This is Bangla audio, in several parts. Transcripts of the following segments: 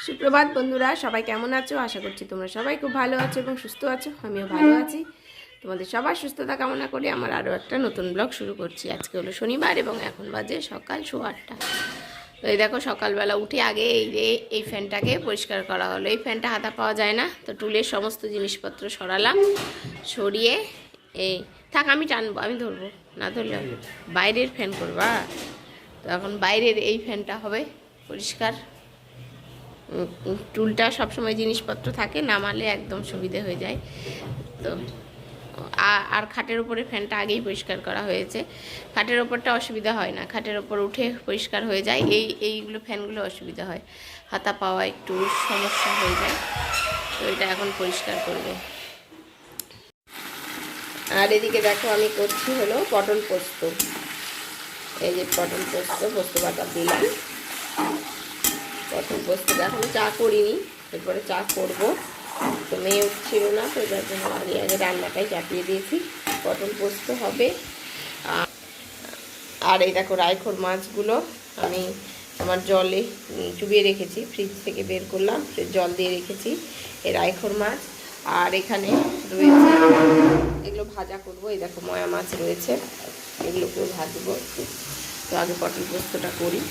সুপ্রভাত বন্ধুরা, সবাই কেমন আছো? আশা করছি তোমরা সবাই খুব ভালো আছো এবং সুস্থ আছো। আমিও ভালো আছি। তোমাদের সবার সুস্থতা কামনা করি আমার আরও একটা নতুন ব্লগ শুরু করছি। আজকে হলো শনিবার এবং এখন বাজে সকাল 8:15। তো এই দেখো, সকালবেলা উঠে আগে এই ফ্যানটাকে পরিষ্কার করা হলো। এই ফ্যানটা হাতা পাওয়া যায় না, তো টুলের সমস্ত জিনিসপত্র সরালাম। সরিয়ে এই থাক, আমি টানবো, আমি ধরবো, না ধরলে বাইরের ফ্যান করবা। তো এখন বাইরের এই ফ্যানটা হবে পরিষ্কার। টুলটা সবসময় জিনিসপত্র থাকে, নামালে একদম সুবিধে হয়ে যায়। তো আর খাটের ওপরে ফ্যানটা আগেই পরিষ্কার করা হয়েছে। খাটের ওপরটা অসুবিধা হয় না, খাটের ওপর উঠে পরিষ্কার হয়ে যায়। এইগুলো ফ্যানগুলো অসুবিধা হয়, হাতা পাওয়া একটু সমস্যা হয়ে যায়। তো এটা এখন পরিষ্কার করবে। আর এদিকে দেখো, আমি করছি হলো পটল পোস্ত। এই যে পটল পোস্ত বাটা দিলাম। পটল পোস্ত এখনো চা করিনি, এরপরে চা করব। তো মেয়ে উঠছিল না, তো যার জন্য আগে রান্নাটাই চাপিয়ে দিয়েছি। পটল পোস্ত হবে। আর এই দেখো, রায়খোর মাছগুলো আমি আমার জলে চুবিয়ে রেখেছি, ফ্রিজ থেকে বের করলাম, জল দিয়ে রেখেছি এই রায়খোর মাছ। আর এখানে রয়েছে, এগুলো ভাজা করব। এই দেখো, ময়া মাছ রয়েছে, এগুলোকেও ভাজবো। তো আগে পটল পোস্তটা করি।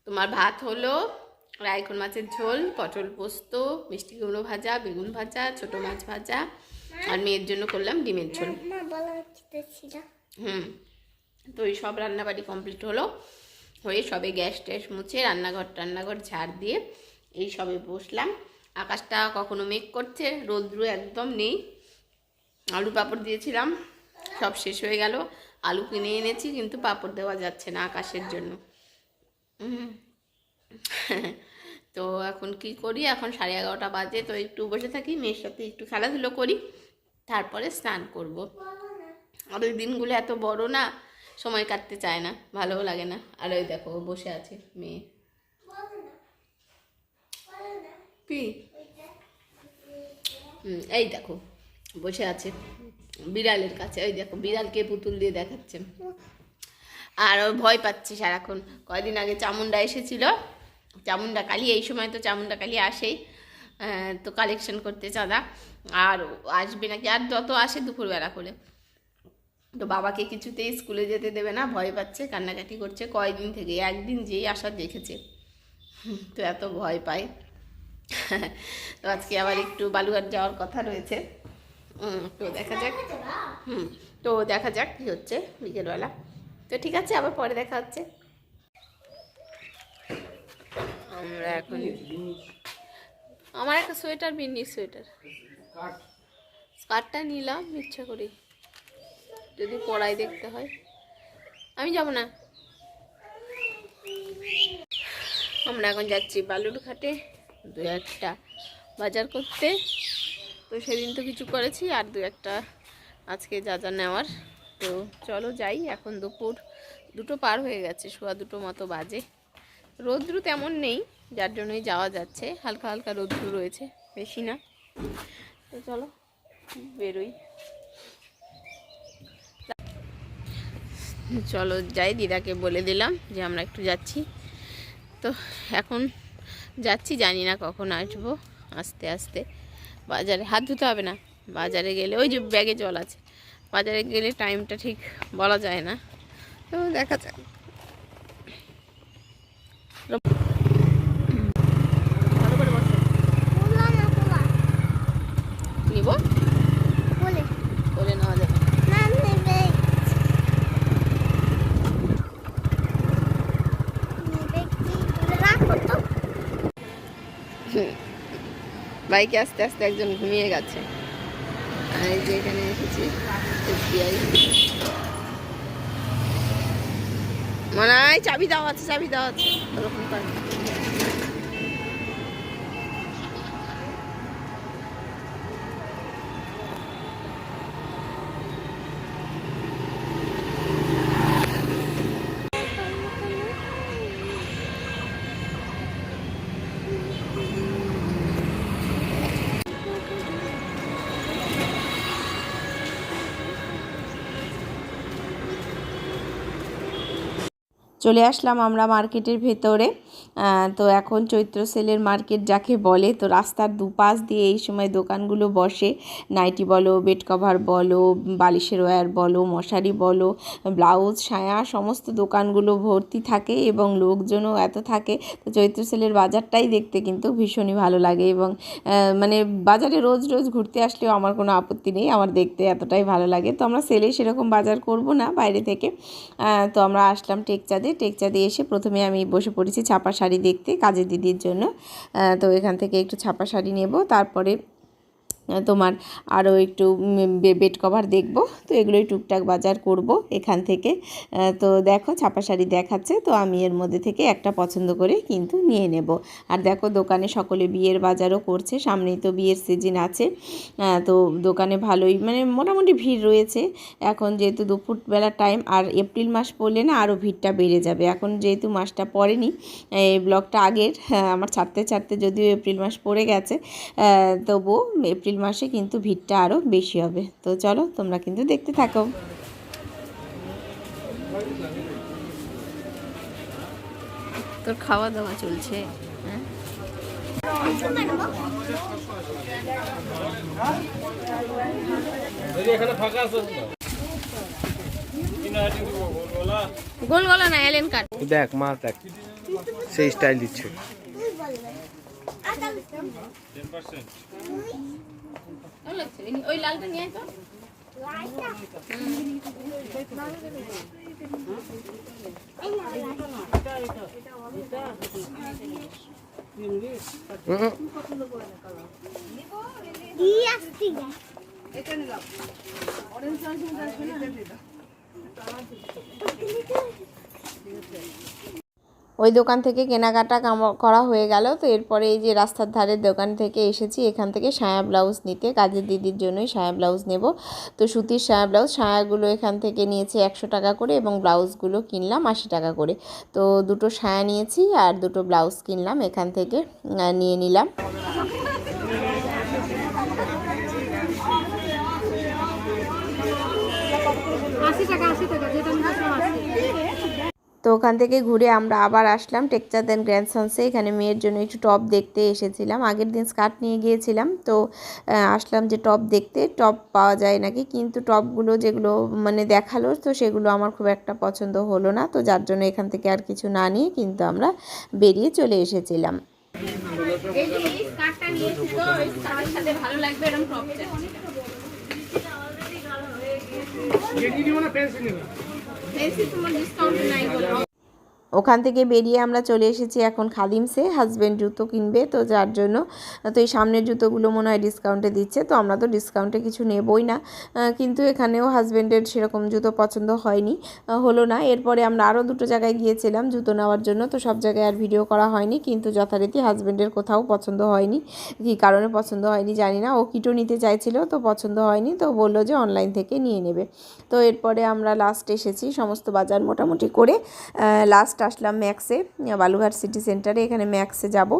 তোমার ভাত হলো রায়খোর মাছের ঝোল, পটল পোস্ত, মিষ্টি কুমড়ো ভাজা, বেগুন ভাজা, ছোট মাছ ভাজা, আর মেয়ের জন্য করলাম ডিমের ঝোল। তো এই সব রান্নাবাড়ি কমপ্লিট হলো, হয়ে সবে গ্যাস ট্যাস মুছে রান্নাঘর ঝাড় দিয়ে এই সবে বসলাম। আকাশটা কখনো মেঘ করছে, রোদ্রু একদম নেই। আলু পাঁপড় দিয়েছিলাম, সব শেষ হয়ে গেল। আলু কিনে এনেছি, কিন্তু পাঁপড় দেওয়া যাচ্ছে না আকাশের জন্য। তো এখন কি করি, এখন 11:30 বাজে। তো একটু বসে থাকি, মেয়ের সাথে একটু খেলাধুলো করি, তারপরে স্নান করব। আর ওই দিনগুলো এত বড় না, সময় কাটতে চায় না, ভালোও লাগে না। আর ওই দেখো, বসে আছে মেয়ে। কি এই দেখো, বসে আছে বিড়ালের কাছে। ওই দেখো, বিড়ালকে পুতুল দিয়ে দেখাচ্ছে। আর ও ভয় পাচ্ছে সারাক্ষণ। কয়দিন আগে চামুন্ডা এসেছিল, চামুন্ডা কালী, এই সময় তো চামুন্ডা কালী আসেই, তো কালেকশন করতে চাঁদা। আর আসবে নাকি, আর যত আসে দুপুরবেলা করে। তো বাবাকে কিছুতেই স্কুলে যেতে দেবে না, ভয় পাচ্ছে, কান্নাকাটি করছে কয়দিন থেকে। একদিন যেই আসার দেখেছে, তো এত ভয় পায়। তো আজকে আবার একটু বালুঘাট যাওয়ার কথা রয়েছে। তো দেখা যাক। তো দেখা যাক কী হচ্ছে বিকেলবেলা। তো ঠিক আছে, আবার পরে দেখা হচ্ছে। আমরা এখন, আমার একটা সোয়েটার, বিন্নি সোয়েটার, স্কার্টটা নিলাম ইচ্ছা করি, যদি পরাই দেখতে হয়। আমি যাব না। আমরা এখন যাচ্ছি বালুরঘাটে 2-1টা বাজার করতে। তো সেদিন তো কিছু করেছি, আর 2-1টা আজকে যা যা নেওয়ার। তো চলো যাই। এখন দুপুর 2টো পার হয়ে গেছে, 2:15 মতো বাজে। রৌদ্র তেমন নেই, যার জন্যই যাওয়া যাচ্ছে। হালকা হালকা রৌদ্র রয়েছে, বেশি না। তো চলো বেরোই। চলো যাই, দিদাকে বলে দিলাম যে আমরা একটু যাচ্ছি। তো এখন যাচ্ছি, জানি না কখন আসবো। আস্তে আস্তে বাজারে, হাত ধুতে হবে না। বাজারে গেলে, ওই যে ব্যাগে জল আছে, বাজারে গেলে টাইমটা ঠিক বলা যায় না। তো দেখা যাক। ভালো করে বসো, নিব বলে নেওয়া যাবে। বাইকে আস্তে আস্তে একজন ঘুমিয়ে গেছে। আর এই যে এখানে এসেছি SBI, মনে হয় চাবি দেওয়া আছে, ওরকম করে। চলে আসলাম আমরা মার্কেটের ভেতরে। তো এখন চৈত্র সেলের মার্কেট যাকে বলে, তো রাস্তার দুপাশ দিয়ে এই সময় দোকানগুলো বসে। নাইটি বলো, বেড কভার বলো, বালিশের ওয়্যার বলো, মশারি বলো, ব্লাউজ, সায়া, সমস্ত দোকানগুলো ভর্তি থাকে এবং লোকজনও এত থাকে। তো চৈত্র সেলের বাজারটাই দেখতে কিন্তু ভীষণই ভালো লাগে এবং মানে বাজারে রোজ রোজ ঘুরতে আসলেও আমার কোনো আপত্তি নেই, আমার দেখতে এতটাই ভালো লাগে। তো আমরা সেলে সেরকম বাজার করব না বাইরে থেকে। তো আমরা আসলাম টেকচাঁদে এসে প্রথমে আমি বসে পড়েছি ছাপা শাড়ি দেখতে কাজের দিদির জন্য। তো এখান থেকে একটু ছাপা শাড়ি নেব, তারপরে তোমার আরও একটু বেড কভার দেখব। তো এগুলোই টুকটাক বাজার করব এখান থেকে। তো দেখো ছাপা শাড়ি দেখাচ্ছে, তো আমি এর মধ্যে থেকে একটা পছন্দ করে কিন্তু নিয়ে নেব। আর দেখো দোকানে সকলে বিয়ের বাজারও করছে, সামনেই তো বিয়ের সিজন আছে। তো দোকানে ভালোই মানে মোটামুটি ভিড় রয়েছে এখন, যেহেতু দুপুরবেলার টাইম। আর এপ্রিল মাস পড়লে না আরও ভিড়টা বেড়ে যাবে। এখন যেহেতু মাসটা পড়েনি, এই ব্লগটা আগের, আমার ছাড়তে ছাড়তে যদিও এপ্রিল মাস পড়ে গেছে, তবুও এপ্রিল মাসে কিন্তু ভিড়টা আরও বেশি হবে। তো চলো তোমরা কিন্তু দেখতে থাকো। তোর খাওয়া দাওয়া চলছে, হ্যাঁ? গোল গলা না, এলেন কাট। দেখ মা, দেখ সেই স্টাইল দিচ্ছে। ওই লালটা নিয়ে তো ওই দোকান থেকে কেনাকাটা করা হয়ে গেল। তো এরপরে এই যে রাস্তার ধারের দোকান থেকে এসেছি এখান থেকে সায়া ব্লাউজ নিতে, কাজের দিদির জন্যই সায়া ব্লাউজ নেব। তো সুতির সায়া ব্লাউজ, সায়াগুলো এখান থেকে নিয়েছি 100 টাকা করে এবং ব্লাউজগুলো কিনলাম 80 টাকা করে। তো দুটো সায়া নিয়েছি আর দুটো ব্লাউজ কিনলাম এখান থেকে, নিয়ে নিলাম। তো ওখান থেকে ঘুরে আমরা আবার আসলাম টেকচাঁদ অ্যান্ড গ্র্যান্ডসন্সে। এখানে মেয়ের জন্য একটু টপ দেখতে এসেছিলাম, আগের দিন স্কার্ট নিয়ে গিয়েছিলাম। তো আসলাম যে টপ দেখতে, টপ পাওয়া যায় নাকি, কিন্তু টপগুলো যেগুলো মানে দেখালো তো সেগুলো আমার খুব একটা পছন্দ হলো না। তো যার জন্য এখান থেকে আর কিছু না নিয়ে কিন্তু আমরা বেরিয়ে চলে এসেছিলাম। ভালো লাগবে এরকম টপটা। ওখান থেকে বেরিয়ে আমরা চলে এসেছি এখন খাদিমসে। হাজব্যান্ড জুতো কিনবে, তো যার জন্য তো এই সামনের জুতোগুলো মনে হয় ডিসকাউন্টে দিচ্ছে। তো আমরা তো ডিসকাউন্টে কিছু নেবই না, কিন্তু এখানেও হাজব্যান্ডের সেরকম জুতো পছন্দ হলো না। এরপরে আমরা আরও দুটো জায়গায় গিয়েছিলাম জুতো নেওয়ার জন্য। তো সব জায়গায় আর ভিডিও করা হয়নি, কিন্তু যথারীতি হাজব্যান্ডের কোথাও পছন্দ হয়নি। কী কারণে পছন্দ হয়নি জানি না, ও কিটো নিতে চাইছিল তো পছন্দ হয়নি, তো বললো যে অনলাইন থেকে নিয়ে নেবে। তো এরপরে আমরা লাস্ট এসেছি সমস্ত বাজার মোটামুটি করে, লাস্ট আসলাম ম্যাক্সে, বালুঘাট সিটি সেন্টারে। এখানে ম্যাক্সে যাব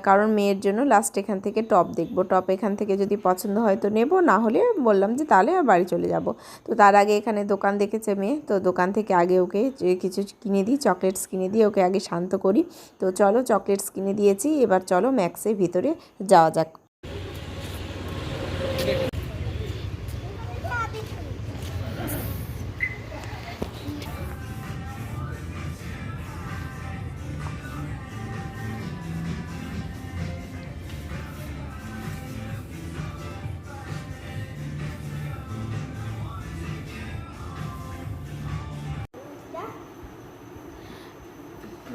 কারণ মেয়ের জন্য লাস্ট এখান থেকে টপ দেখব। টপ এখান থেকে যদি পছন্দ হয় তো নেব, না হলে বললাম যে তাহলে বাড়ি চলে যাব। তো তার আগে এখানে দোকান দেখেছে মেয়ে, তো দোকান থেকে আগে ওকে কিছু কিনে দিই, চকলেটস কিনে দিয়ে ওকে আগে শান্ত করি। তো চলো চকলেটস কিনে দিয়েছি, এবার চলো ম্যাক্সের ভিতরে যাওয়া যাক।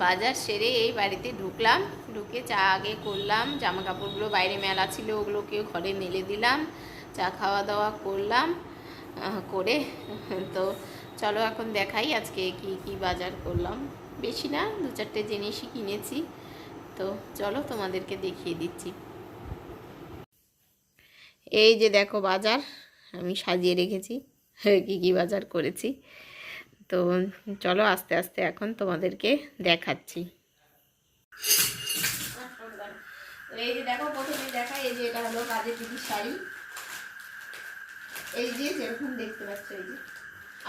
বাজার সেরে এই বাড়িতে ঢুকলাম, ঢুকে চা আগে করলাম, জামা কাপড়গুলো বাইরে মেলা ছিল ওগুলোকে ঘরে মেলে দিলাম, চা খাওয়া দাওয়া করলাম, করে তো চলো এখন দেখাই আজকে কি কি বাজার করলাম। বেশি না, 2-4টে জিনিসই কিনেছি। তো চলো তোমাদেরকে দেখিয়ে দিচ্ছি। এই যে দেখো বাজার আমি সাজিয়ে রেখেছি, কি কি বাজার করেছি। তো চলো আস্তে আস্তে এখন তোমাদেরকে দেখাচ্ছি। এই যে দেখো, প্রথমে দেখা, এই যে এটা হলো কাজের দিদির শাড়ি। এই যে যেরকম দেখতে পাচ্ছ, এই যে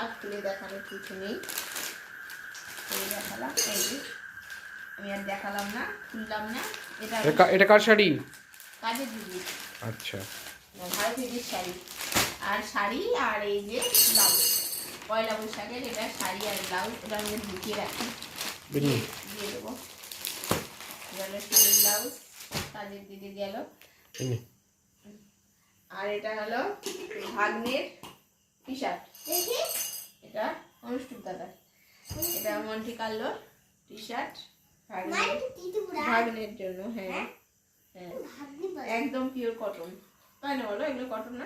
আর তুলে দেখানোর কিছু নেই। এই দেখালাম, এই যে আমি আর দেখালাম না, খুললাম না। এটা এটা কার শাড়ি? কাজের দিদি, আচ্ছা, ভারতীয়দের শাড়ি। আর শাড়ি আর এই যে ব্লাউজ, পয়লা বৈশাখের এটা শাড়ি আর ব্লাউজ। এটা আমি ঢুকিয়ে রাখি, দিয়ে দেবো। গেল শাড়ি ব্লাউজ, কাজের দিদি গেল। আর এটা হলো ভাগ্নের টি শার্ট, এটা অনুষ্ঠুপ দাদার। এটা মন্টি কার্লোর টি শার্ট ভাগ্নের জন্য। হ্যাঁ হ্যাঁ, একদম পিওর কটন, তাই না বলো? এগুলো কটন না?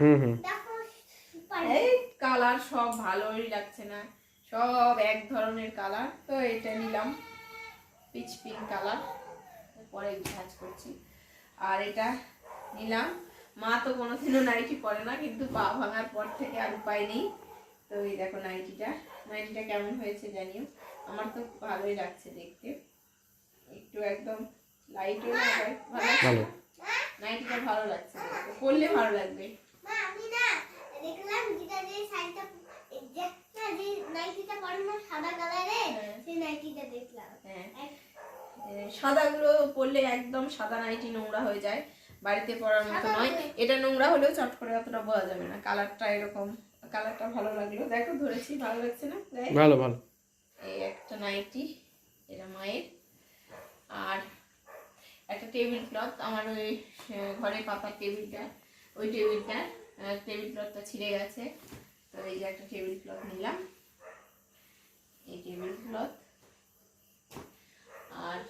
এই কালার সব ভালোই লাগছে না, সব এক ধরনের কালার। তো এটা নিলাম পিচ পিঙ্ক কালার, পরে ভাঁজ করছি। আর এটা নিলাম, মা তো কোনোদিনও নাইটি পরে না, কিন্তু পা ভাঙার পর থেকে আর উপায় নেই। তো এই দেখো নাইটিটা কেমন হয়েছে জানিও। আমার তো ভালোই লাগছে দেখতে, একটু একদম লাইটও না, ভালো নাইটিটা ভালো লাগছে দেখতে, পরলে ভালো লাগবে। সাদাগুলো পরলে একদম সাদা নাইটি নোংরা হয়ে যায়, বাড়িতে পরার মতো নয়। এটা নোংরা হলেও চট করে অতটা বোঝা যাবে না। কালারটা এরকম, কালারটা ভালো লাগলো, দেখো ধরেছি, ভালো লাগছে না? ভালো। এই একটা নাইটি, এটা মায়ের। আর একটা টেবিল ক্লথ, আমার ওই ঘরে পাতার টেবিলটা, ওই টেবিল ক্লথটা ছিঁড়ে গেছে। তো এই যে একটা টেবিল ক্লথ নিলাম, এই টেবিল ক্লথ। আর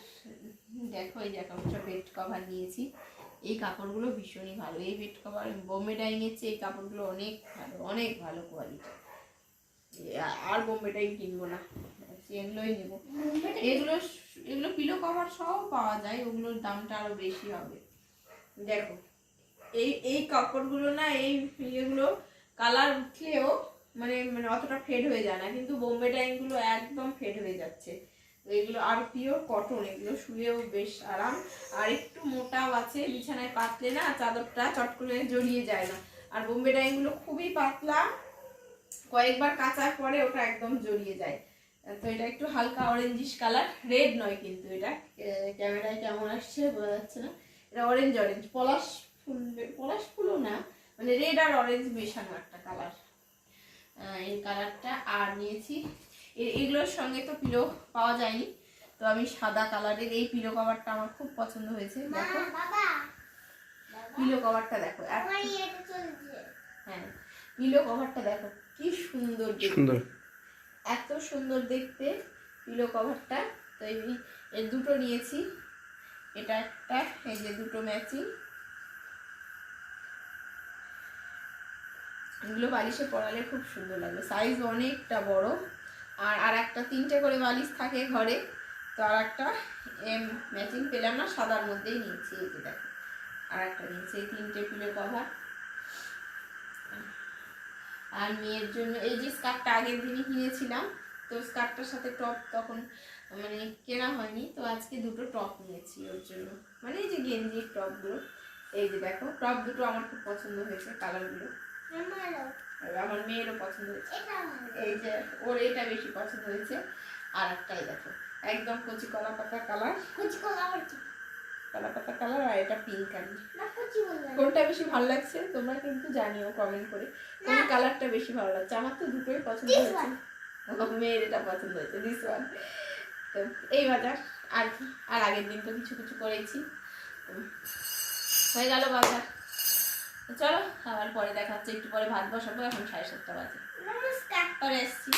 দেখো এই যে একটা বেড কভার নিয়েছি। এই কাপড়গুলো ভীষণই ভালো, এই বেড কভার বোম্বে ডাইং এর চেয়ে এই কাপড়গুলো অনেক ভালো কোয়ালিটি। আর বোম্বে ডাইং কিনবো না, এগুলোই নেবো। এগুলো পিলো কভার সব পাওয়া যায়, ওগুলোর দামটা আরো বেশি হবে। দেখো এই কাপড়গুলো না, এই ইয়েগুলো কালার উঠলেও মানে অতটা ফেড হয়ে যায় না, কিন্তু বোম্বে ডাইং গুলো একদম ফেড হয়ে যাচ্ছে। এগুলো আর পিওর কটন, এগুলো শুয়েও বেশ আরাম। আর একটু মোটাও আছে, বিছানায় পাতলে না চাদরটা চট করে জড়িয়ে যায় না। আর বোম্বে ডাইং গুলো খুবই পাতলা, কয়েকবার কাচার পরে ওটা একদম জড়িয়ে যায়। তো এটা একটু হালকা অরেঞ্জিশ কালার, রেড নয় কিন্তু, এটা ক্যামেরায় কেমন আসছে বোঝা যাচ্ছে না। এটা অরেঞ্জ পলাশ ফুলও না, মানে রেড আর অরেঞ্জ মেশানো একটা কালার, এই কালারটা। আর নিয়েছি এগুলোর সঙ্গে তো পিলো পাওয়া যায়নি, তো আমি সাদা কালারের এই পিলো কভারটা আমার খুব পছন্দ হয়েছে। দেখো পিলো কভারটা দেখো, হ্যাঁ পিলো কভারটা দেখো কি সুন্দর, এত সুন্দর দেখতে পিলো কভারটা। তো এই দুটো নিয়েছি, এটা একটা, এই যে দুটো ম্যাচিং। এগুলো বালিশে পরালে খুব সুন্দর লাগবে, সাইজ অনেকটা বড়। আর একটা 3টে করে বালিশ থাকে ঘরে, তো আর একটা ম্যাচিং পেলাম না, সাদার মধ্যেই নিয়েছি। এই যে দেখো আর একটা নিয়েছি, এই 3টে পিলো কভার। আর মেয়ের জন্য এই যে স্কার্টটা আগের দিনই কিনেছিলাম, তো স্কার্টটার সাথে টপ তখন মানে কেনা হয়নি, তো আজকে দুটো টপ নিয়েছি ওর জন্য, মানে এই যে গেঞ্জির টপগুলো। এই যে দেখো টপ দুটো আমার খুব পছন্দ হয়েছে, কালারগুলো আমার মেয়েরও পছন্দ হয়েছে। এই যে ওর এটা বেশি পছন্দ হয়েছে। আর একটাই দেখো একদম কচি কলা পাতা কালার, আর এটা পিঙ্ক কালার। কোনটা বেশি ভালো লাগছে তোমরা কিন্তু জানিও কমেন্ট করে, কোন কালারটা বেশি ভালো লাগছে। আমার তো দুটোই পছন্দ হয়েছে, মেয়ের এটা পছন্দ হয়েছে, দিস ওয়ান। তো এই বাজার, আর আগের দিন তো কিছু করেছি, হয়ে গেল বাজার। চলো আবার পরে দেখা হচ্ছে, একটু পরে ভাত বসাবো, এখন 7:30 বাজে। পরে এসছি।